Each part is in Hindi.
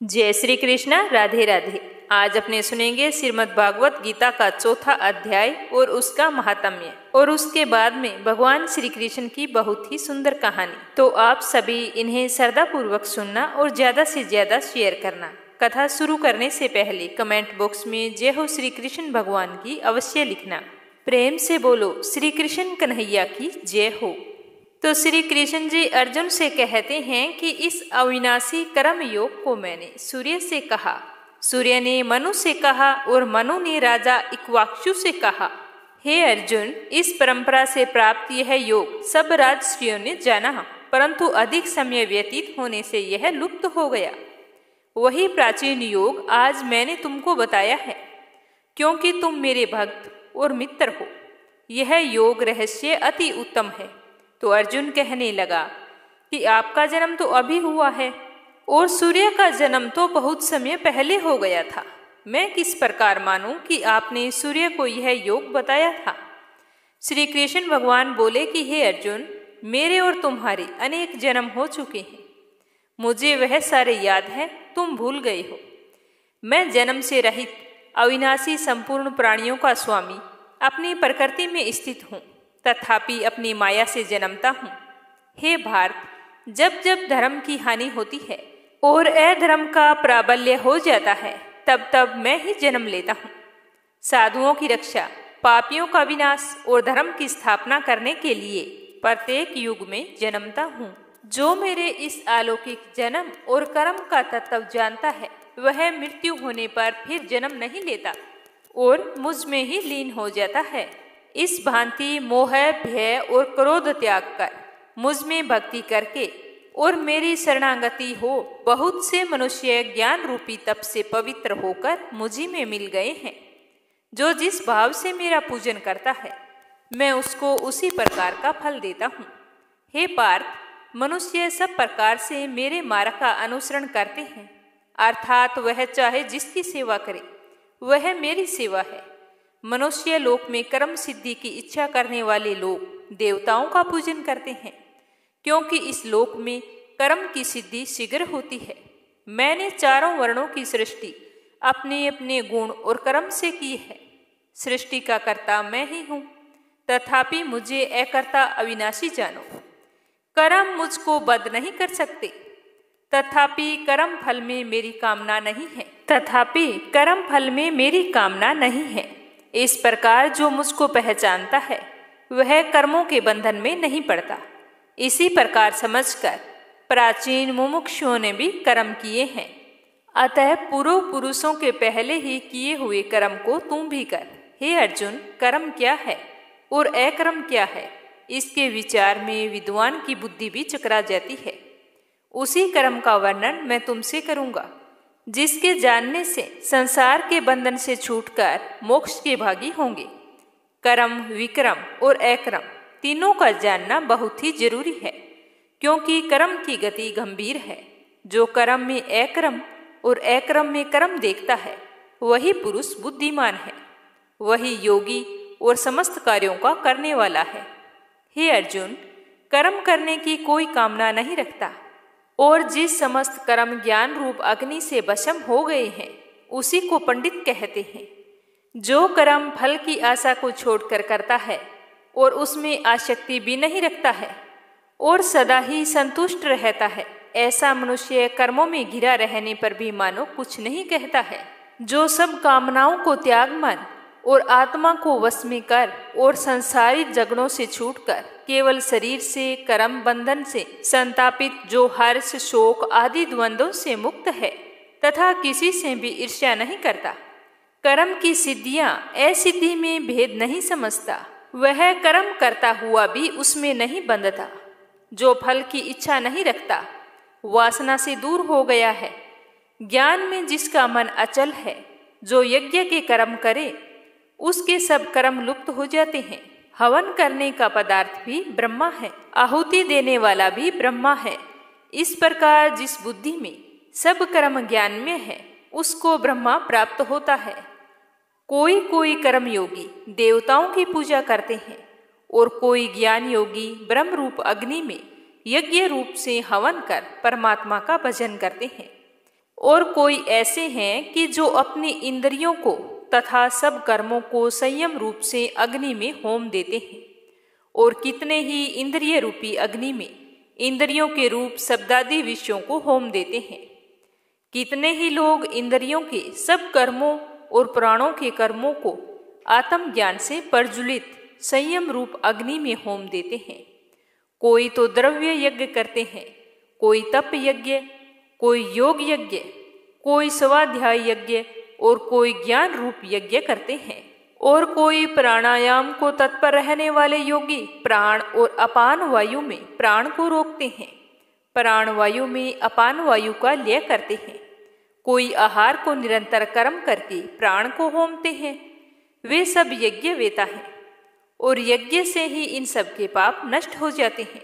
जय श्री कृष्ण। राधे राधे। आज अपने सुनेंगे श्रीमद् भागवत गीता का चौथा अध्याय और उसका महात्म्य, और उसके बाद में भगवान श्री कृष्ण की बहुत ही सुंदर कहानी। तो आप सभी इन्हें श्रद्धा पूर्वक सुनना और ज्यादा से ज्यादा शेयर करना। कथा शुरू करने से पहले कमेंट बॉक्स में जय हो श्री कृष्ण भगवान की अवश्य लिखना। प्रेम से बोलो श्री कृष्ण कन्हैया की जय हो। तो श्री कृष्ण जी अर्जुन से कहते हैं कि इस अविनाशी कर्म योग को मैंने सूर्य से कहा, सूर्य ने मनु से कहा और मनु ने राजा इक्ष्वाकु से कहा। हे अर्जुन, इस परंपरा से प्राप्त यह योग सब राजर्षियों ने जाना, परंतु अधिक समय व्यतीत होने से यह लुप्त हो गया। वही प्राचीन योग आज मैंने तुमको बताया है, क्योंकि तुम मेरे भक्त और मित्र हो। यह योग रहस्य अति उत्तम है। तो अर्जुन कहने लगा कि आपका जन्म तो अभी हुआ है और सूर्य का जन्म तो बहुत समय पहले हो गया था। मैं किस प्रकार मानूं कि आपने सूर्य को यह योग बताया था। श्री कृष्ण भगवान बोले कि हे अर्जुन, मेरे और तुम्हारे अनेक जन्म हो चुके हैं। मुझे वह सारे याद है, तुम भूल गए हो। मैं जन्म से रहित अविनाशी संपूर्ण प्राणियों का स्वामी अपनी प्रकृति में स्थित हूँ, तथापि अपनी माया से जन्मता हूँ। हे भारत, जब जब धर्म की हानि होती है और अधर्म का प्राबल्य हो जाता है, तब तब मैं ही जन्म लेता हूँ। साधुओं की रक्षा, पापियों का विनाश और धर्म की स्थापना करने के लिए प्रत्येक युग में जन्मता हूँ। जो मेरे इस अलौकिक जन्म और कर्म का तत्व जानता है, वह मृत्यु होने पर फिर जन्म नहीं लेता और मुझ में ही लीन हो जाता है। इस भांति मोह, भय और क्रोध त्याग कर मुझ में भक्ति करके और मेरी शरणागति हो, बहुत से मनुष्य ज्ञान रूपी तप से पवित्र होकर मुझी में मिल गए हैं। जो जिस भाव से मेरा पूजन करता है, मैं उसको उसी प्रकार का फल देता हूँ। हे पार्थ, मनुष्य सब प्रकार से मेरे मार्ग का अनुसरण करते हैं, अर्थात वह चाहे जिसकी सेवा करे वह मेरी सेवा है। मनुष्य लोक में कर्म सिद्धि की इच्छा करने वाले लोग देवताओं का पूजन करते हैं, क्योंकि इस लोक में कर्म की सिद्धि शीघ्र होती है। मैंने चारों वर्णों की सृष्टि अपने अपने गुण और कर्म से की है। सृष्टि का कर्ता मैं ही हूँ, तथापि मुझे अकर्ता अविनाशी जानो। कर्म मुझको बद्ध नहीं कर सकते, तथापि कर्म फल में मेरी कामना नहीं है। इस प्रकार जो मुझको पहचानता है, वह कर्मों के बंधन में नहीं पड़ता। इसी प्रकार समझकर प्राचीन मुमुक्षुओं ने भी कर्म किए हैं। अतः पूर्व पुरुषों के पहले ही किए हुए कर्म को तुम भी कर। हे अर्जुन, कर्म क्या है और अकर्म क्या है, इसके विचार में विद्वान की बुद्धि भी चकरा जाती है। उसी कर्म का वर्णन मैं तुमसे करूंगा, जिसके जानने से संसार के बंधन से छूटकर मोक्ष के भागी होंगे। कर्म, विक्रम और अकर्म तीनों का जानना बहुत ही जरूरी है, क्योंकि कर्म की गति गंभीर है। जो कर्म में अकर्म और अकर्म में कर्म देखता है, वही पुरुष बुद्धिमान है, वही योगी और समस्त कार्यों का करने वाला है। हे अर्जुन, कर्म करने की कोई कामना नहीं रखता, और जिस समस्त कर्म ज्ञान रूप अग्नि से भस्म हो गए हैं, उसी को पंडित कहते हैं। जो कर्म फल की आशा को छोड़कर करता है और उसमें आसक्ति भी नहीं रखता है और सदा ही संतुष्ट रहता है, ऐसा मनुष्य कर्मों में घिरा रहने पर भी मानो कुछ नहीं कहता है। जो सब कामनाओं को त्याग मन और आत्मा को वश में कर और संसारिक जगड़ों से छूटकर केवल शरीर से कर्म बंधन से संतापित, जो हर्ष, शोक आदि द्वंद्वों से मुक्त है तथा किसी से भी ईर्ष्या नहीं करता, कर्म की सिद्धियां असिद्धि में भेद नहीं समझता, वह कर्म करता हुआ भी उसमें नहीं बंधता। जो फल की इच्छा नहीं रखता, वासना से दूर हो गया है, ज्ञान में जिसका मन अचल है, जो यज्ञ के कर्म करे उसके सब कर्म लुप्त हो जाते हैं। हवन करने का पदार्थ भी ब्रह्मा है, आहुति देने वाला भी ब्रह्मा है। इस प्रकार जिस बुद्धि में सब कर्म ज्ञान में है, उसको ब्रह्मा प्राप्त होता है। कोई कोई कर्म योगी देवताओं की पूजा करते हैं और कोई ज्ञान योगी ब्रह्म रूप अग्नि में यज्ञ रूप से हवन कर परमात्मा का भजन करते हैं। और कोई ऐसे हैं कि जो अपनी इंद्रियों को तथा सब कर्मों को संयम रूप से अग्नि में होम देते हैं, और कितने ही इंद्रिय रूपी अग्नि में इंद्रियों के रूप शब्दादि विषयों को होम देते हैं। कितने ही लोग इंद्रियों के सब कर्मों और प्राणों के कर्मों को आत्मज्ञान से प्रज्वलित संयम रूप अग्नि में होम देते हैं। कोई तो द्रव्य यज्ञ करते हैं, कोई तप यज्ञ, कोई योग यज्ञ, कोई स्वाध्याय यज्ञ और कोई ज्ञान रूप यज्ञ करते हैं। और कोई प्राणायाम को तत्पर रहने वाले योगी प्राण और अपान वायु में प्राण को रोकते हैं, प्राण वायु में अपान वायु का लय करते हैं। कोई आहार को निरंतर कर्म करके प्राण को होमते हैं। वे सब यज्ञ वेता हैं और यज्ञ से ही इन सब के पाप नष्ट हो जाते हैं।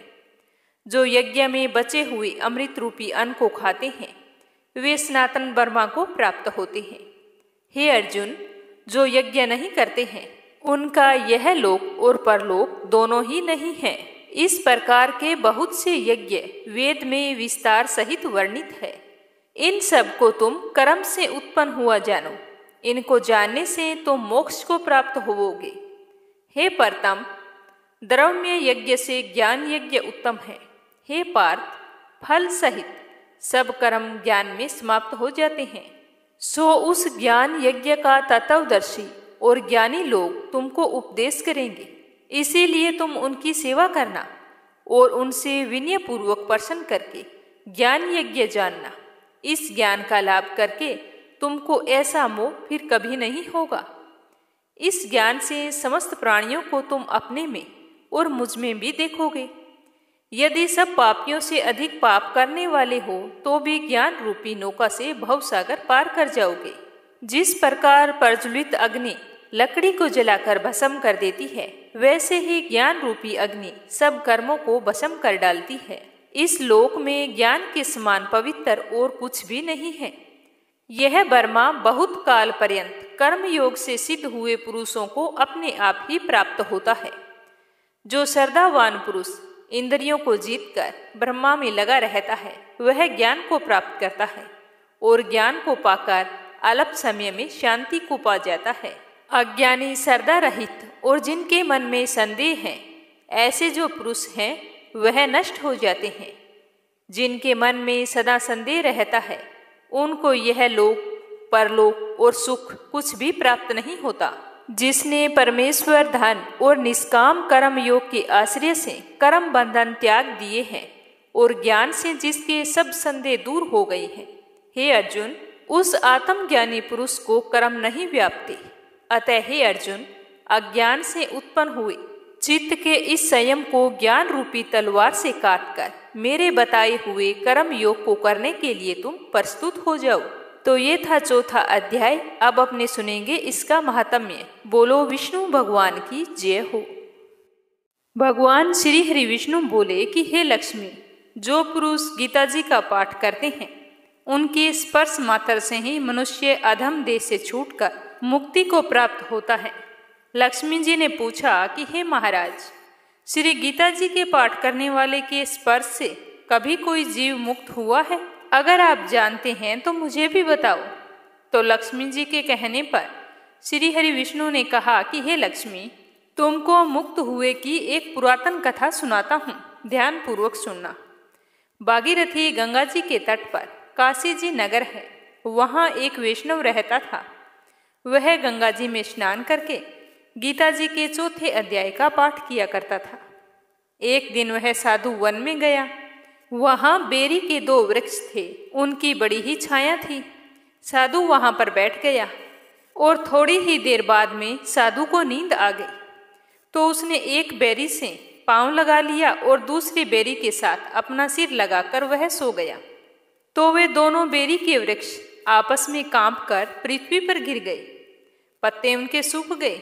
जो यज्ञ में बचे हुए अमृत रूपी अन्न को खाते हैं वे सनातन ब्रह्मा को प्राप्त होते हैं। हे अर्जुन, जो यज्ञ नहीं करते हैं उनका यह लोक और परलोक दोनों ही नहीं है। इस प्रकार के बहुत से यज्ञ वेद में विस्तार सहित वर्णित है। इन सब को तुम कर्म से उत्पन्न हुआ जानो। इनको जानने से तुम मोक्ष को प्राप्त होवोगे। हे परतम, द्रव्य यज्ञ से ज्ञान यज्ञ उत्तम है। हे पार्थ, फल सहित सब कर्म ज्ञान में समाप्त हो जाते हैं। सो उस ज्ञान यज्ञ का तत्वदर्शी और ज्ञानी लोग तुमको उपदेश करेंगे। इसीलिए तुम उनकी सेवा करना और उनसे विनय पूर्वक प्रश्न करके ज्ञान यज्ञ जानना। इस ज्ञान का लाभ करके तुमको ऐसा मोह फिर कभी नहीं होगा। इस ज्ञान से समस्त प्राणियों को तुम अपने में और मुझ में भी देखोगे। यदि सब पापियों से अधिक पाप करने वाले हो तो भी ज्ञान रूपी नौका से भवसागर पार कर जाओगे। जिस प्रकार प्रज्वलित अग्नि लकड़ी को जलाकर भस्म कर देती है, वैसे ही ज्ञान रूपी अग्नि सब कर्मों को भस्म कर डालती है। इस लोक में ज्ञान के समान पवित्र और कुछ भी नहीं है। यह ब्रह्मा बहुत काल पर्यंत कर्म योग से सिद्ध हुए पुरुषों को अपने आप ही प्राप्त होता है। जो श्रद्धावान पुरुष इंद्रियों को जीतकर ब्रह्मा में लगा रहता है वह ज्ञान को प्राप्त करता है और ज्ञान को पाकर अल्प समय में शांति को पा जाता है। अज्ञानी श्रद्धा रहित और जिनके मन में संदेह है, ऐसे जो पुरुष हैं वह नष्ट हो जाते हैं। जिनके मन में सदा संदेह रहता है उनको यह लोक, परलोक और सुख कुछ भी प्राप्त नहीं होता। जिसने परमेश्वर धन और निष्काम कर्म योग के आश्रय से कर्म बंधन त्याग दिए हैं और ज्ञान से जिसके सब संदेह दूर हो गए हैं, हे अर्जुन, उस आत्मज्ञानी पुरुष को कर्म नहीं व्यापते। अतः हे अर्जुन, अज्ञान से उत्पन्न हुए चित्त के इस संयम को ज्ञान रूपी तलवार से काटकर मेरे बताए हुए कर्म योग को करने के लिए तुम प्रस्तुत हो जाओ। तो ये था चौथा अध्याय। अब अपने सुनेंगे इसका महात्म्य। बोलो विष्णु भगवान की जय हो। भगवान श्री हरि विष्णु बोले कि हे लक्ष्मी, जो पुरुष गीता जी का पाठ करते हैं उनके स्पर्श मात्र से ही मनुष्य अधम देह से छूटकर मुक्ति को प्राप्त होता है। लक्ष्मी जी ने पूछा कि हे महाराज, श्री गीता जी के पाठ करने वाले के स्पर्श से कभी कोई जीव मुक्त हुआ है? अगर आप जानते हैं तो मुझे भी बताओ। तो लक्ष्मी जी के कहने पर श्री हरि विष्णु ने कहा कि हे लक्ष्मी, तुमको मुक्त हुए की एक पुरातन कथा सुनाता हूँ, ध्यान पूर्वक सुनना। भागीरथी गंगा जी के तट पर काशी जी नगर है। वहाँ एक वैष्णव रहता था। वह गंगा जी में स्नान करके गीता जी के चौथे अध्याय का पाठ किया करता था। एक दिन वह साधु वन में गया। वहाँ बेरी के 2 वृक्ष थे, उनकी बड़ी ही छाया थी। साधु वहाँ पर बैठ गया और थोड़ी ही देर बाद में साधु को नींद आ गई। तो उसने एक बेरी से पाँव लगा लिया और दूसरी बेरी के साथ अपना सिर लगाकर वह सो गया। तो वे दोनों बेरी के वृक्ष आपस में कांपकर पृथ्वी पर गिर गए। पत्ते उनके सूख गए।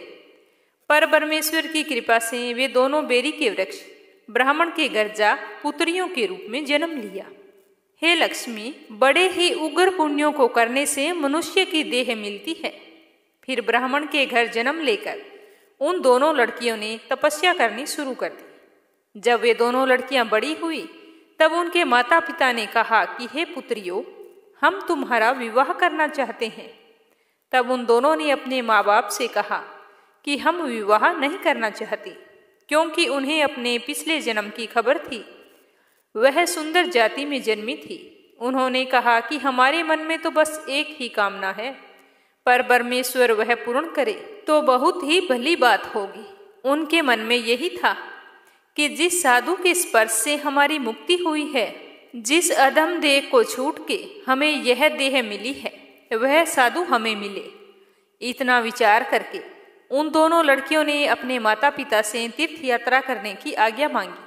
पर परमेश्वर की कृपा से वे दोनों बेरी के वृक्ष ब्राह्मण के घर जा पुत्रियों के रूप में जन्म लिया। हे लक्ष्मी, बड़े ही उग्र पुण्यों को करने से मनुष्य की देह मिलती है। फिर ब्राह्मण के घर जन्म लेकर उन दोनों लड़कियों ने तपस्या करनी शुरू कर दी। जब वे दोनों लड़कियां बड़ी हुई तब उनके माता पिता ने कहा कि हे पुत्रियों, हम तुम्हारा विवाह करना चाहते हैं। तब उन दोनों ने अपने माँ बाप से कहा कि हम विवाह नहीं करना चाहती, क्योंकि उन्हें अपने पिछले जन्म की खबर थी। वह सुंदर जाति में जन्मी थी। उन्होंने कहा कि हमारे मन में तो बस एक ही कामना है, पर परमेश्वर वह पूर्ण करे तो बहुत ही भली बात होगी। उनके मन में यही था कि जिस साधु के स्पर्श से हमारी मुक्ति हुई है, जिस अधम देह को छूट के हमें यह देह मिली है, वह साधु हमें मिले। इतना विचार करके उन दोनों लड़कियों ने अपने माता पिता से तीर्थ यात्रा करने की आज्ञा मांगी।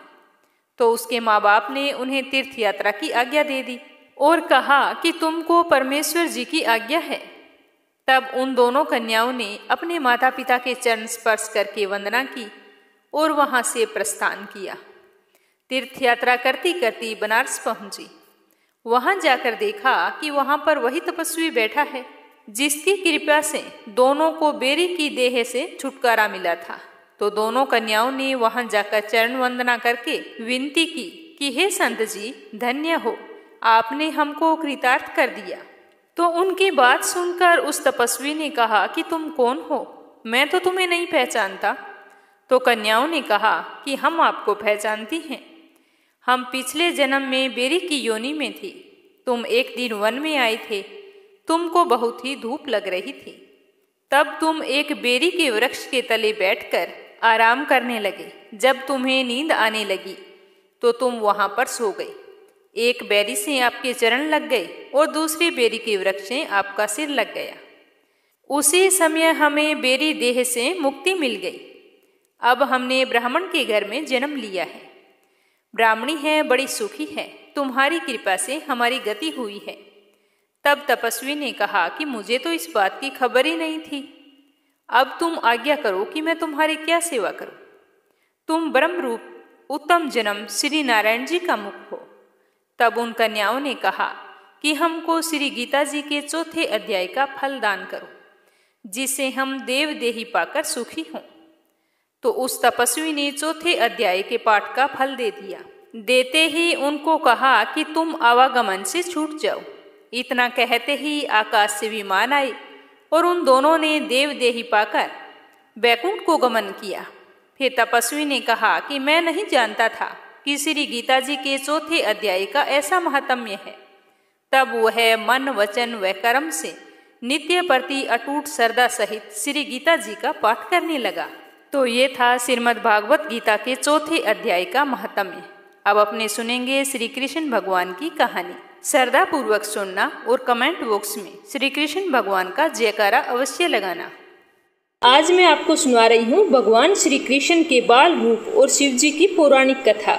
तो उसके माँ बाप ने उन्हें तीर्थ यात्रा की आज्ञा दे दी और कहा कि तुमको परमेश्वर जी की आज्ञा है। तब उन दोनों कन्याओं ने अपने माता पिता के चरण स्पर्श करके वंदना की और वहां से प्रस्थान किया। तीर्थ यात्रा करती करती बनारस पहुंची। वहां जाकर देखा कि वहां पर वही तपस्वी बैठा है जिसकी कृपा से दोनों को बेरी की देह से छुटकारा मिला था। तो दोनों कन्याओं ने वहां जाकर चरण वंदना करके विनती की कि हे संत जी, धन्य हो, आपने हमको कृतार्थ कर दिया। तो उनकी बात सुनकर उस तपस्वी ने कहा कि तुम कौन हो, मैं तो तुम्हें नहीं पहचानता। तो कन्याओं ने कहा कि हम आपको पहचानती हैं। हम पिछले जन्म में बेरी की योनि में थी। तुम एक दिन वन में आए थे। तुमको बहुत ही धूप लग रही थी। तब तुम एक बेरी के वृक्ष के तले बैठकर आराम करने लगे। जब तुम्हें नींद आने लगी तो तुम वहां पर सो गए। एक बेरी से आपके चरण लग गए और दूसरी बेरी के वृक्ष से आपका सिर लग गया। उसी समय हमें बेरी देह से मुक्ति मिल गई। अब हमने ब्राह्मण के घर में जन्म लिया है। ब्राह्मणी है, बड़ी सुखी है। तुम्हारी कृपा से हमारी गति हुई है। तब तपस्वी ने कहा कि मुझे तो इस बात की खबर ही नहीं थी। अब तुम आज्ञा करो कि मैं तुम्हारी क्या सेवा करूं। तुम ब्रह्म रूप उत्तम जन्म श्री नारायण जी का मुख हो। तब उन कन्याओं ने कहा कि हमको श्री गीता जी के 4थे अध्याय का फल दान करो, जिसे हम देव देही पाकर सुखी हों। तो उस तपस्वी ने 4थे अध्याय के पाठ का फल दे दिया। देते ही उनको कहा कि तुम आवागमन से छूट जाओ। इतना कहते ही आकाश से विमान आए और उन दोनों ने देव देही पाकर बैकुंठ को गमन किया। फिर तपस्वी ने कहा कि मैं नहीं जानता था कि श्री गीता जी के 4थे अध्याय का ऐसा महात्म्य है। तब वह मन वचन व कर्म से नित्य प्रति अटूट श्रद्धा सहित श्री गीता जी का पाठ करने लगा। तो ये था श्रीमद् भागवत गीता के 4थे अध्याय का महात्म्य। अब अपने सुनेंगे श्री कृष्ण भगवान की कहानी। श्रद्धा पूर्वक सुनना और कमेंट बॉक्स में श्री कृष्ण भगवान का जयकारा अवश्य लगाना। आज मैं आपको सुना रही हूँ भगवान श्री कृष्ण के बाल रूप और शिव जी की पौराणिक कथा।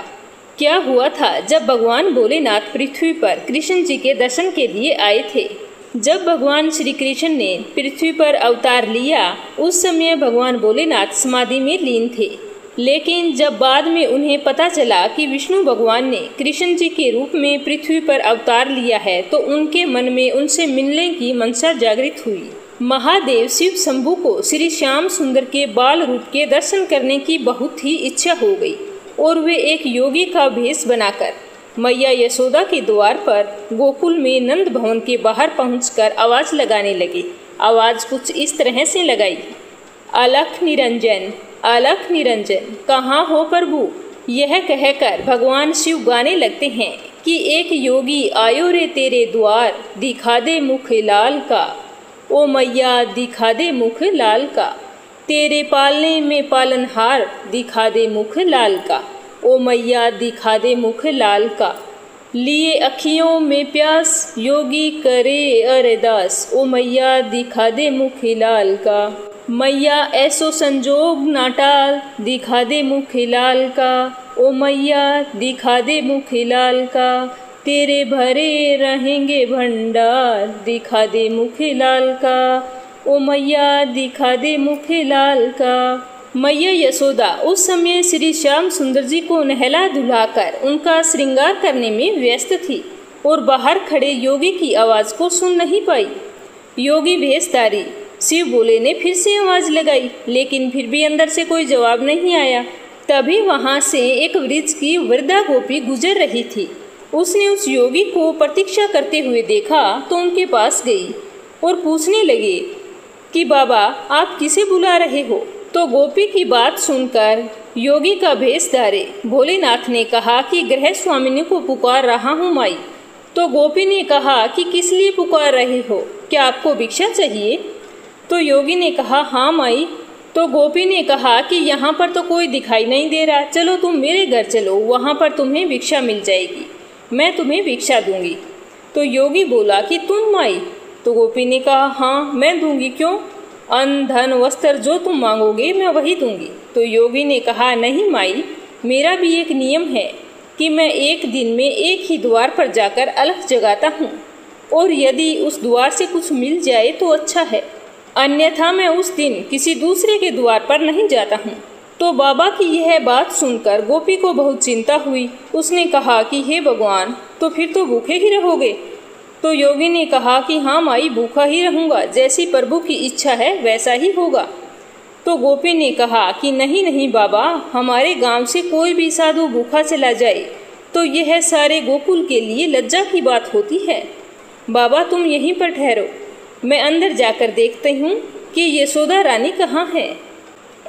क्या हुआ था जब भगवान भोलेनाथ पृथ्वी पर कृष्ण जी के दर्शन के लिए आए थे। जब भगवान श्री कृष्ण ने पृथ्वी पर अवतार लिया, उस समय भगवान भोलेनाथ समाधि में लीन थे। लेकिन जब बाद में उन्हें पता चला कि विष्णु भगवान ने कृष्ण जी के रूप में पृथ्वी पर अवतार लिया है, तो उनके मन में उनसे मिलने की मनसा जागृत हुई। महादेव शिव शंभु को श्री श्याम सुंदर के बाल रूप के दर्शन करने की बहुत ही इच्छा हो गई और वे एक योगी का भेष बनाकर मैया यशोदा के द्वार पर गोकुल में नंद भवन के बाहर पहुंचकर आवाज लगाने लगे। आवाज कुछ इस तरह से लगाई, अलख निरंजन, अलख निरंजन, कहाँ हो प्रभु। यह कहकर भगवान शिव गाने लगते हैं कि एक योगी आयो रे तेरे द्वार, दिखा दे मुख लाल का, ओ मैया दिखा दे मुख लाल का, तेरे पालने में पालनहार, दिखा दे मुख लाल का, ओ मैया दिखा दे मुख लाल का। लिए अखियों में प्यास, योगी करे अरदास, ओ मैया दिखा दे मुख लाल का। मैया ऐसो संजोग ना टाल, दिखा दे मुख लाल का, ओ मैया दिखा दे मुख लाल का, तेरे भरे रहेंगे भंडार, दिखा दे मुख लाल का, ओ मैया दिखा दे मुख लाल का। मैया यशोदा उस समय श्री श्याम सुंदर जी को नहला धुलाकर उनका श्रृंगार करने में व्यस्त थी और बाहर खड़े योगी की आवाज को सुन नहीं पाई। योगी भेषधारी शिव भोले ने फिर से आवाज लगाई, लेकिन फिर भी अंदर से कोई जवाब नहीं आया। तभी वहां से एक वृक्ष की वृद्धा गोपी गुजर रही थी उसने उस योगी को प्रतीक्षा करते हुए देखा तो उनके पास गई और पूछने लगे कि बाबा आप किसे बुला रहे हो। तो गोपी की बात सुनकर योगी का भेष धारे भोलेनाथ ने कहा कि गृह स्वामिनी को पुकार रहा हूँ माई। तो गोपी ने कहा कि किस लिए पुकार रहे हो, क्या आपको भिक्षा चाहिए? तो योगी ने कहा हाँ माई। तो गोपी ने कहा कि यहाँ पर तो कोई दिखाई नहीं दे रहा, चलो तुम मेरे घर चलो, वहाँ पर तुम्हें भिक्षा मिल जाएगी, मैं तुम्हें भिक्षा दूंगी। तो योगी बोला कि तुम माई? तो गोपी ने कहा हाँ मैं दूंगी, क्यों? अन्न धन वस्त्र जो तुम मांगोगे मैं वही दूंगी। तो योगी ने कहा नहीं माई, मेरा भी एक नियम है कि मैं एक दिन में एक ही द्वार पर जाकर अलख जगाता हूँ, और यदि उस द्वार से कुछ मिल जाए तो अच्छा है, अन्यथा मैं उस दिन किसी दूसरे के द्वार पर नहीं जाता हूँ। तो बाबा की यह बात सुनकर गोपी को बहुत चिंता हुई। उसने कहा कि हे भगवान, तो फिर तो भूखे ही रहोगे? तो योगी ने कहा कि हाँ माई, भूखा ही रहूँगा, जैसी प्रभु की इच्छा है वैसा ही होगा। तो गोपी ने कहा कि नहीं नहीं बाबा, हमारे गांव से कोई भी साधु भूखा चला जाए तो यह सारे गोकुल के लिए लज्जा की बात होती है। बाबा तुम यहीं पर ठहरो, मैं अंदर जाकर देखती हूँ कि यशोदा रानी कहाँ है।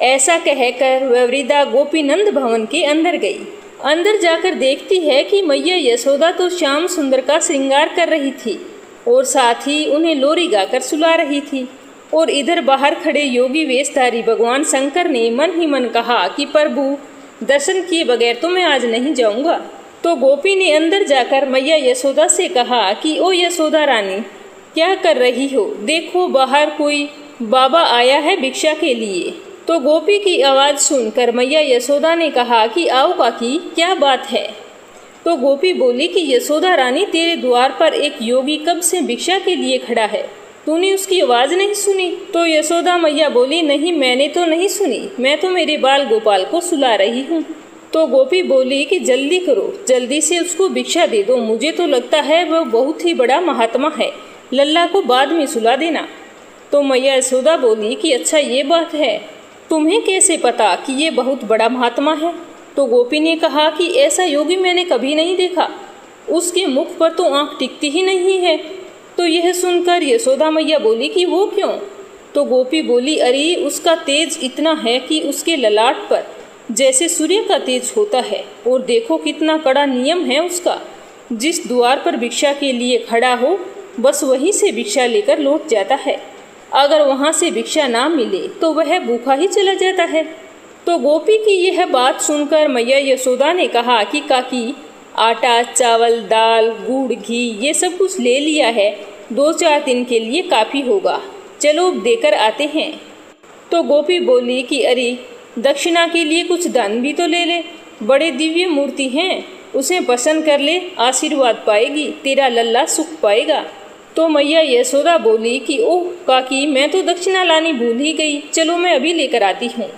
ऐसा कहकर वह वृद्धा गोपीनंद भवन के अंदर गई। अंदर जाकर देखती है कि मैया यशोदा तो श्याम सुंदर का श्रृंगार कर रही थी और साथ ही उन्हें लोरी गाकर सुला रही थी। और इधर बाहर खड़े योगी वेशधारी भगवान शंकर ने मन ही मन कहा कि प्रभु दर्शन किए बगैर तो मैं आज नहीं जाऊंगा। तो गोपी ने अंदर जाकर मैया यशोदा से कहा कि ओ यशोदा रानी, क्या कर रही हो? देखो बाहर कोई बाबा आया है भिक्षा के लिए। तो गोपी की आवाज़ सुनकर मैया यशोदा ने कहा कि आओ काकी, क्या बात है? तो गोपी बोली कि यशोदा रानी, तेरे द्वार पर एक योगी कब से भिक्षा के लिए खड़ा है, तूने उसकी आवाज़ नहीं सुनी? तो यशोदा मैया बोली नहीं, मैंने तो नहीं सुनी, मैं तो मेरे बाल गोपाल को सुला रही हूँ। तो गोपी बोली कि जल्दी करो, जल्दी से उसको भिक्षा दे दो, मुझे तो लगता है वह बहुत ही बड़ा महात्मा है, लल्ला को बाद में सुला देना। तो मैया यशोदा बोली कि अच्छा ये बात है, तुम्हें कैसे पता कि ये बहुत बड़ा महात्मा है? तो गोपी ने कहा कि ऐसा योगी मैंने कभी नहीं देखा, उसके मुख पर तो आंख टिकती ही नहीं है। तो यह सुनकर यशोदा मैया बोली कि वो क्यों? तो गोपी बोली अरे उसका तेज इतना है कि उसके ललाट पर जैसे सूर्य का तेज होता है, और देखो कितना कड़ा नियम है उसका, जिस द्वार पर भिक्षा के लिए खड़ा हो बस वहीं से भिक्षा लेकर लौट जाता है, अगर वहाँ से भिक्षा ना मिले तो वह भूखा ही चला जाता है। तो गोपी की यह बात सुनकर मैया यशोदा ने कहा कि काकी, आटा चावल दाल गुड़ घी ये सब कुछ ले लिया है, 2-4 दिन के लिए काफ़ी होगा, चलो देकर आते हैं। तो गोपी बोली कि अरे दक्षिणा के लिए कुछ दान भी तो ले ले, बड़े दिव्य मूर्ति हैं, उसे पसंद कर ले, आशीर्वाद पाएगी, तेरा लल्ला सुख पाएगा। तो मैया यशोदा बोली कि ओह काकी, मैं तो दक्षिणा लानी भूल ही गई, चलो मैं अभी लेकर आती हूँ।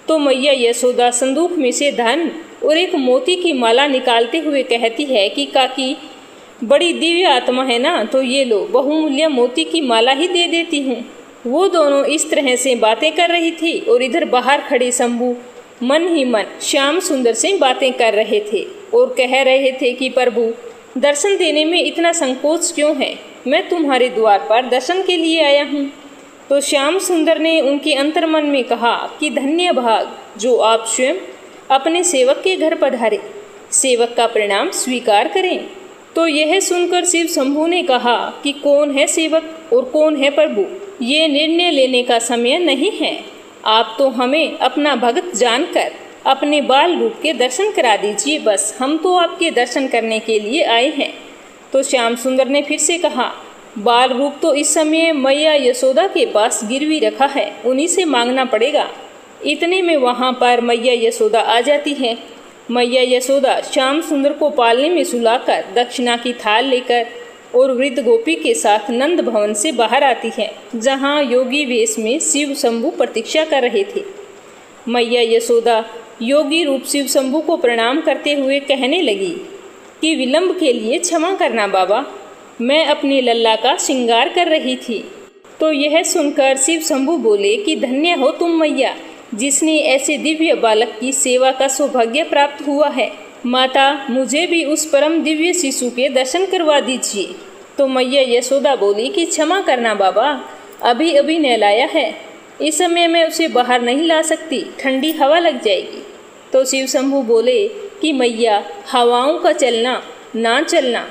तो मैया यशोदा संदूक में से धन और एक मोती की माला निकालते हुए कहती है कि काकी, बड़ी दिव्य आत्मा है ना, तो ये लो, बहुमूल्य मोती की माला ही दे देती हूँ। वो दोनों इस तरह से बातें कर रही थी और इधर बाहर खड़े शंभू मन ही मन श्याम सुंदर से बातें कर रहे थे और कह रहे थे कि प्रभु दर्शन देने में इतना संकोच क्यों है, मैं तुम्हारे द्वार पर दर्शन के लिए आया हूँ। तो श्याम सुंदर ने उनके अंतर्मन में कहा कि धन्य भाग जो आप स्वयं अपने सेवक के घर पधारे, सेवक का प्रणाम स्वीकार करें। तो यह सुनकर शिव शंभू ने कहा कि कौन है सेवक और कौन है प्रभु, ये निर्णय लेने का समय नहीं है, आप तो हमें अपना भक्त जानकर अपने बाल रूप के दर्शन करा दीजिए, बस हम तो आपके दर्शन करने के लिए आए हैं। तो श्याम सुंदर ने फिर से कहा, बाल रूप तो इस समय मैया यशोदा के पास गिरवी रखा है, उन्हीं से मांगना पड़ेगा। इतने में वहाँ पर मैया यशोदा आ जाती है। मैया यशोदा श्याम सुंदर को पालने में सुलाकर दक्षिणा की थाल लेकर और वृद्ध गोपी के साथ नंद भवन से बाहर आती है, जहाँ योगी वेश में शिव शंभू प्रतीक्षा कर रहे थे। मैया यशोदा योगी रूप शिव शंभू को प्रणाम करते हुए कहने लगी कि विलंब के लिए क्षमा करना बाबा, मैं अपने लल्ला का श्रृंगार कर रही थी। तो यह सुनकर शिव शंभू बोले कि धन्य हो तुम मैया, जिसने ऐसे दिव्य बालक की सेवा का सौभाग्य प्राप्त हुआ है। माता, मुझे भी उस परम दिव्य शिशु के दर्शन करवा दीजिए। तो मैया यशोदा बोली कि क्षमा करना बाबा, अभी अभी नहलाया है, इस समय मैं उसे बाहर नहीं ला सकती, ठंडी हवा लग जाएगी। तो शिव शंभू बोले कि मैया, हवाओं का चलना ना चलना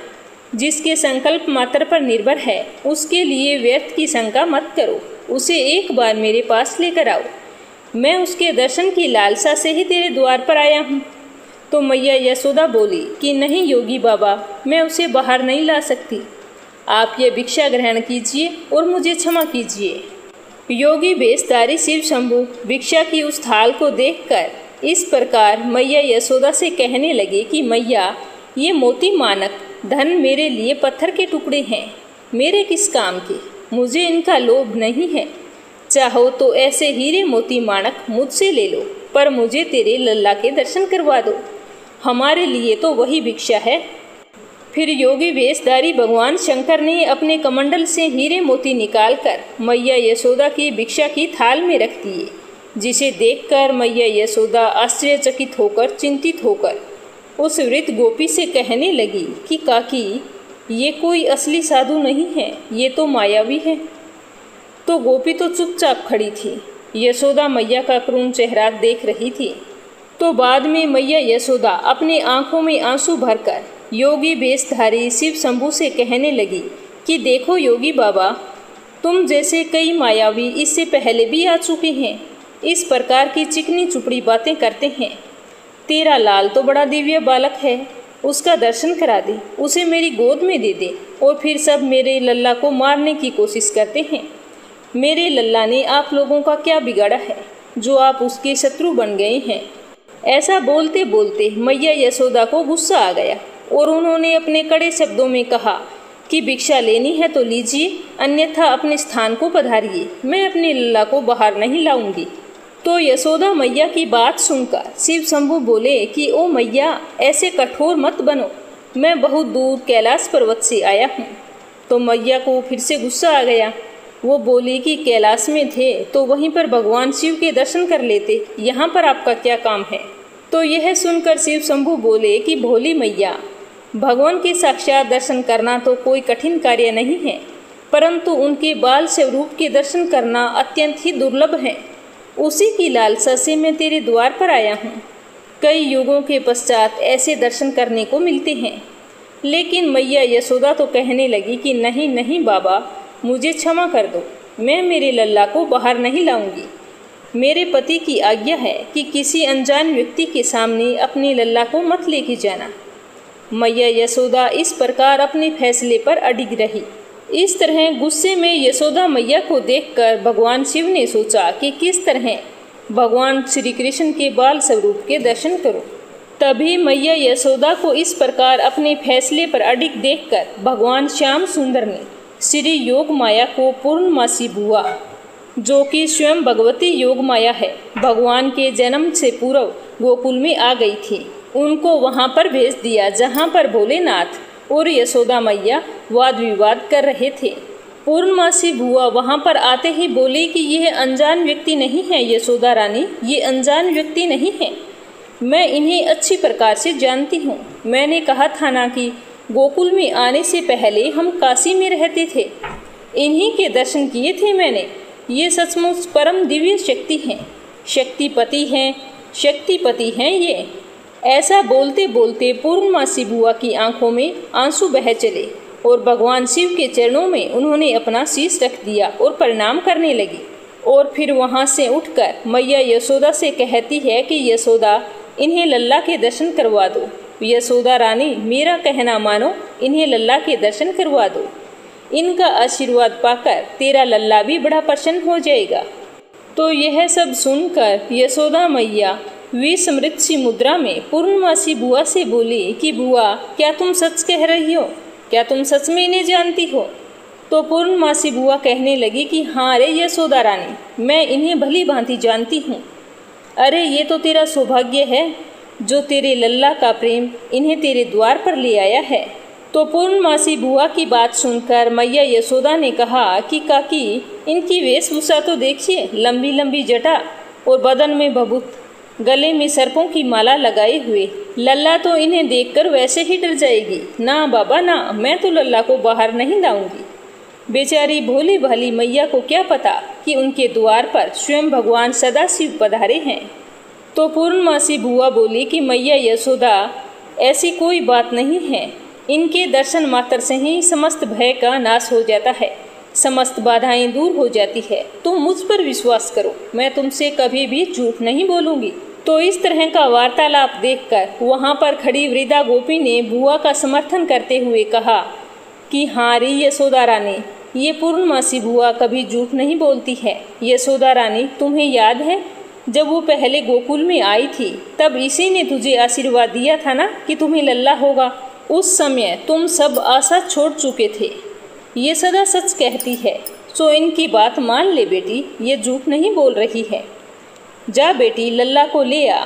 जिसके संकल्प मात्र पर निर्भर है, उसके लिए व्यर्थ की शंका मत करो, उसे एक बार मेरे पास लेकर आओ। मैं उसके दर्शन की लालसा से ही तेरे द्वार पर आया हूँ। तो मैया यशोदा बोली कि नहीं योगी बाबा, मैं उसे बाहर नहीं ला सकती, आप ये भिक्षा ग्रहण कीजिए और मुझे क्षमा कीजिए। योगी वेशधारी शिव शंभू भिक्षा की उस थाल को देखकर इस प्रकार मैया यशोदा से कहने लगे कि मैया, ये मोती मानक धन मेरे लिए पत्थर के टुकड़े हैं, मेरे किस काम के, मुझे इनका लोभ नहीं है। चाहो तो ऐसे हीरे मोती माणक मुझसे ले लो, पर मुझे तेरे लल्ला के दर्शन करवा दो, हमारे लिए तो वही भिक्षा है। फिर योगी वेशधारी भगवान शंकर ने अपने कमंडल से हीरे मोती निकालकर मैया यशोदा की भिक्षा की थाल में रख दिए, जिसे देखकर मैया यशोदा आश्चर्यचकित होकर चिंतित होकर उस वृद्ध गोपी से कहने लगी कि काकी, ये कोई असली साधु नहीं है, ये तो मायावी है। तो गोपी तो चुपचाप खड़ी थी, यशोदा मैया का करुण चेहरा देख रही थी। तो बाद में मैया यशोदा अपनी आंखों में आंसू भरकर योगी वेशधारी शिव शंभू से कहने लगी कि देखो योगी बाबा, तुम जैसे कई मायावी इससे पहले भी आ चुके हैं, इस प्रकार की चिकनी चुपड़ी बातें करते हैं। तेरा लाल तो बड़ा दिव्य बालक है, उसका दर्शन करा दे, उसे मेरी गोद में दे दे, और फिर सब मेरे लल्ला को मारने की कोशिश करते हैं। मेरे लल्ला ने आप लोगों का क्या बिगाड़ा है जो आप उसके शत्रु बन गए हैं। ऐसा बोलते बोलते मैया यशोदा को गुस्सा आ गया और उन्होंने अपने कड़े शब्दों में कहा कि भिक्षा लेनी है तो लीजिए, अन्यथा अपने स्थान को पधारिए, मैं अपने लल्ला को बाहर नहीं लाऊंगी। तो यशोदा मैया की बात सुनकर शिव शंभू बोले कि ओ मैया, ऐसे कठोर मत बनो, मैं बहुत दूर कैलाश पर्वत से आया हूँ। तो मैया को फिर से गुस्सा आ गया। वो बोली कि कैलाश में थे तो वहीं पर भगवान शिव के दर्शन कर लेते, यहाँ पर आपका क्या काम है। तो यह सुनकर शिव शंभू बोले कि भोली मैया, भगवान के साक्षात दर्शन करना तो कोई कठिन कार्य नहीं है, परंतु उनके बाल स्वरूप के दर्शन करना अत्यंत ही दुर्लभ है। उसी की लालसा से मैं तेरे द्वार पर आया हूँ। कई युगों के पश्चात ऐसे दर्शन करने को मिलते हैं। लेकिन मैया यशोदा तो कहने लगी कि नहीं नहीं बाबा, मुझे क्षमा कर दो, मैं मेरे लल्ला को बाहर नहीं लाऊंगी। मेरे पति की आज्ञा है कि किसी अनजान व्यक्ति के सामने अपने लल्ला को मत लेके जाना। मैया यशोदा इस प्रकार अपने फैसले पर अडिग रही। इस तरह गुस्से में यशोदा मैया को देखकर भगवान शिव ने सोचा कि किस तरह भगवान श्री कृष्ण के बाल स्वरूप के दर्शन करो। तभी मैया यशोदा को इस प्रकार अपने फैसले पर अडिग देखकर भगवान श्याम सुंदर ने श्री योग माया को पूर्णमासी बुआ, जो कि स्वयं भगवती योग माया है, भगवान के जन्म से पूर्व गोकुल में आ गई थी, उनको वहां पर भेज दिया जहां पर भोलेनाथ और यशोदा मैया वाद विवाद कर रहे थे। पूर्णमासी बुआ वहां पर आते ही बोली कि यह अनजान व्यक्ति नहीं है यशोदा रानी, ये अनजान व्यक्ति नहीं है, मैं इन्हें अच्छी प्रकार से जानती हूँ। मैंने कहा था ना कि गोकुल में आने से पहले हम काशी में रहते थे, इन्हीं के दर्शन किए थे मैंने। ये सचमुच परम दिव्य शक्ति हैं, शक्तिपति हैं ये। ऐसा बोलते बोलते पूर्णमासी बुआ की आंखों में आंसू बह चले और भगवान शिव के चरणों में उन्होंने अपना शीश रख दिया और प्रणाम करने लगी। और फिर वहां से उठकर मैया यशोदा से कहती है कि यशोदा, इन्हें लल्ला के दर्शन करवा दो। यशोदा रानी, मेरा कहना मानो, इन्हें लल्ला के दर्शन करवा दो। इनका आशीर्वाद पाकर तेरा लल्ला भी बड़ा प्रसन्न हो जाएगा। तो यह सब सुनकर यशोदा मैया विस्मृत सी मुद्रा में पूर्णमासी बुआ से बोली कि बुआ, क्या तुम सच कह रही हो? क्या तुम सच में इन्हें जानती हो? तो पूर्णमासी बुआ कहने लगी कि हाँ रे यशोदा रानी, मैं इन्हें भली भांति जानती हूँ। अरे ये तो तेरा सौभाग्य है जो तेरे लल्ला का प्रेम इन्हें तेरे द्वार पर ले आया है। तो पूर्णमासी बुआ की बात सुनकर मैया यशोदा ने कहा कि काकी, इनकी वेशभूषा तो देखिए, लंबी लंबी जटा और बदन में भभूत, गले में सर्पों की माला लगाए हुए। लल्ला तो इन्हें देखकर वैसे ही डर जाएगी। ना बाबा ना, मैं तो लल्ला को बाहर नहीं लाऊंगी। बेचारी भोली भाली मैया को क्या पता कि उनके द्वार पर स्वयं भगवान सदाशिव पधारे हैं। तो पूर्णमासी बुआ बोली कि मैया यशोदा, ऐसी कोई बात नहीं है। इनके दर्शन मात्र से ही समस्त भय का नाश हो जाता है, समस्त बाधाएं दूर हो जाती है। तुम मुझ पर विश्वास करो, मैं तुमसे कभी भी झूठ नहीं बोलूंगी। तो इस तरह का वार्तालाप देखकर वहां पर खड़ी वृद्धा गोपी ने बुआ का समर्थन करते हुए कहा कि हाँ रे यशोदा रानी, ये पूर्णमासी बुआ कभी झूठ नहीं बोलती है। यशोदा रानी, तुम्हें याद है जब वो पहले गोकुल में आई थी, तब इसी ने तुझे आशीर्वाद दिया था ना कि तुम्हें लल्ला होगा। उस समय तुम सब आशा छोड़ चुके थे। ये सदा सच कहती है, सो इनकी बात मान ले बेटी, ये झूठ नहीं बोल रही है। जा बेटी, लल्ला को ले आ।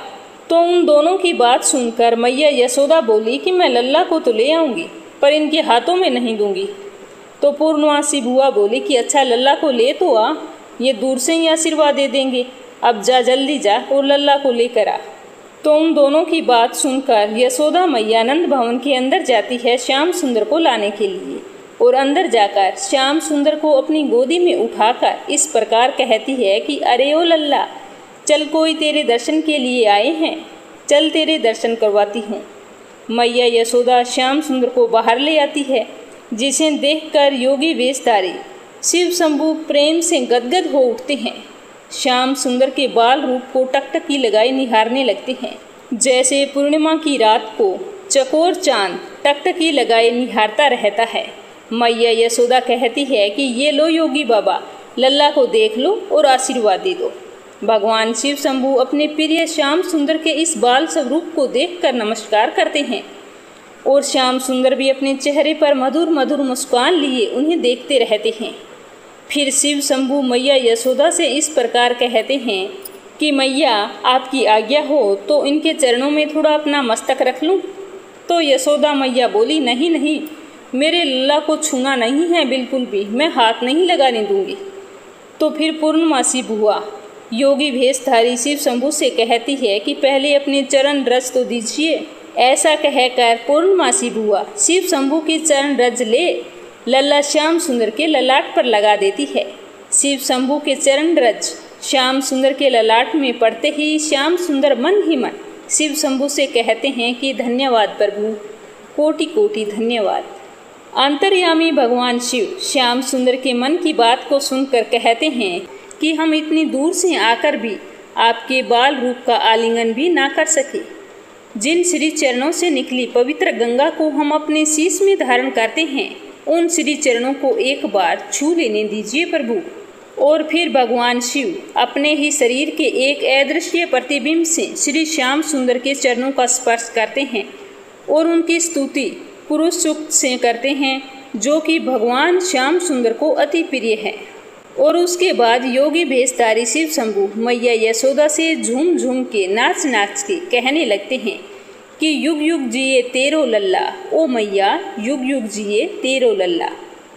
तो उन दोनों की बात सुनकर मैया यशोदा बोली कि मैं लल्ला को तो ले आऊंगी, पर इनके हाथों में नहीं दूंगी। तो पूर्णमासी बुआ बोली कि अच्छा लल्ला को ले तो आ, ये दूर से ही आशीर्वाद दे देंगे। अब जा, जल्दी जा और लल्ला को लेकर आ। तो उन दोनों की बात सुनकर यशोदा मैया नंद भवन के अंदर जाती है श्याम सुंदर को लाने के लिए, और अंदर जाकर श्याम सुंदर को अपनी गोदी में उठाकर इस प्रकार कहती है कि अरे ओ लल्ला, चल कोई तेरे दर्शन के लिए आए हैं, चल तेरे दर्शन करवाती हूँ। मैया यशोदा श्याम सुंदर को बाहर ले आती है, जिसे देखकर योगी वेशधारी शिव शंभु प्रेम से गदगद हो उठते हैं। श्याम सुंदर के बाल रूप को टकटकी लगाए निहारने लगते हैं, जैसे पूर्णिमा की रात को चकोर चांद टकटकी लगाए निहारता रहता है। मैया यशोदा कहती है कि ये लो योगी बाबा, लल्ला को देख लो और आशीर्वाद दे दो। भगवान शिव शंभु अपने प्रिय श्याम सुंदर के इस बाल स्वरूप को देखकर नमस्कार करते हैं, और श्याम सुंदर भी अपने चेहरे पर मधुर मधुर मुस्कान लिए उन्हें देखते रहते हैं। फिर शिव शंभु मैया यशोदा से इस प्रकार कहते हैं कि मैया, आपकी आज्ञा हो तो इनके चरणों में थोड़ा अपना मस्तक रख लूं। तो यशोदा मैया बोली, नहीं नहीं, मेरे लल्ला को छूना नहीं है बिल्कुल भी, मैं हाथ नहीं लगाने दूंगी। तो फिर पूर्णमासी बुआ योगी भेषधारी शिव शंभु से कहती है कि पहले अपने चरण रज तो दीजिए। ऐसा कहकर पूर्णमासी बुआ शिव शंभु की चरण रज ले लल्ला श्याम सुंदर के ललाट पर लगा देती है। शिव शंभु के चरण रज श्याम सुंदर के ललाट में पड़ते ही श्याम सुंदर मन ही मन शिव शंभु से कहते हैं कि धन्यवाद प्रभु, कोटि कोटि धन्यवाद। अंतर्यामी भगवान शिव श्याम सुंदर के मन की बात को सुनकर कहते हैं कि हम इतनी दूर से आकर भी आपके बाल रूप का आलिंगन भी ना कर सके। जिन श्री चरणों से निकली पवित्र गंगा को हम अपने शीश में धारण करते हैं, उन श्री चरणों को एक बार छू लेने दीजिए प्रभु। और फिर भगवान शिव अपने ही शरीर के एक अदृश्य प्रतिबिंब से श्री श्याम सुंदर के चरणों का स्पर्श करते हैं और उनकी स्तुति पुरुष सूक्त से करते हैं, जो कि भगवान श्याम सुंदर को अति प्रिय है। और उसके बाद योगी भेषधारी शिव शंभु मैया यशोदा से झूम झूम के नाच नाच के कहने लगते हैं कि युग युग जिए तेरो लल्ला, ओ मैया युग युग जिए तेरो लल्ला।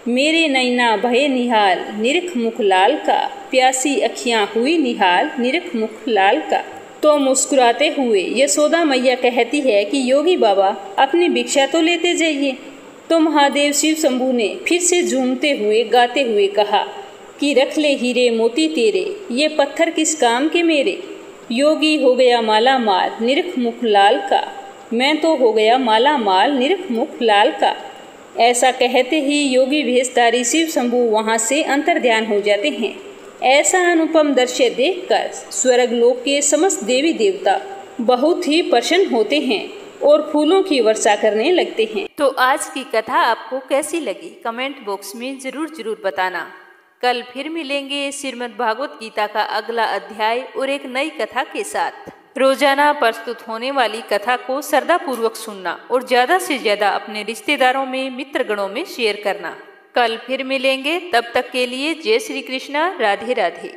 मेरे नैना भय निहाल निरख मुख लाल का, प्यासी अखियाँ हुई निहाल निरख मुख लाल का। तो मुस्कुराते हुए यशोदा मैया कहती है कि योगी बाबा अपनी भिक्षा तो लेते जाइए। तो महादेव शिव शंभु ने फिर से झूमते हुए गाते हुए कहा कि रख ले हीरे मोती तेरे, ये पत्थर किस काम के मेरे। योगी हो गया माला माल निरख मुख लाल का, मैं तो हो गया माला माल निरख मुख लाल का। ऐसा कहते ही योगी भेषधारी शिव शंभु वहाँ से अंतर्ध्यान हो जाते हैं। ऐसा अनुपम दृश्य देखकर स्वर्ग लोक के समस्त देवी देवता बहुत ही प्रसन्न होते हैं और फूलों की वर्षा करने लगते हैं। तो आज की कथा आपको कैसी लगी कमेंट बॉक्स में जरूर बताना। कल फिर मिलेंगे श्रीमद् भागवत गीता का अगला अध्याय और एक नई कथा के साथ। रोजाना प्रस्तुत होने वाली कथा को श्रद्धापूर्वक सुनना और ज्यादा से ज्यादा अपने रिश्तेदारों में मित्रगणों में शेयर करना। कल फिर मिलेंगे, तब तक के लिए जय श्री कृष्णा, राधे राधे।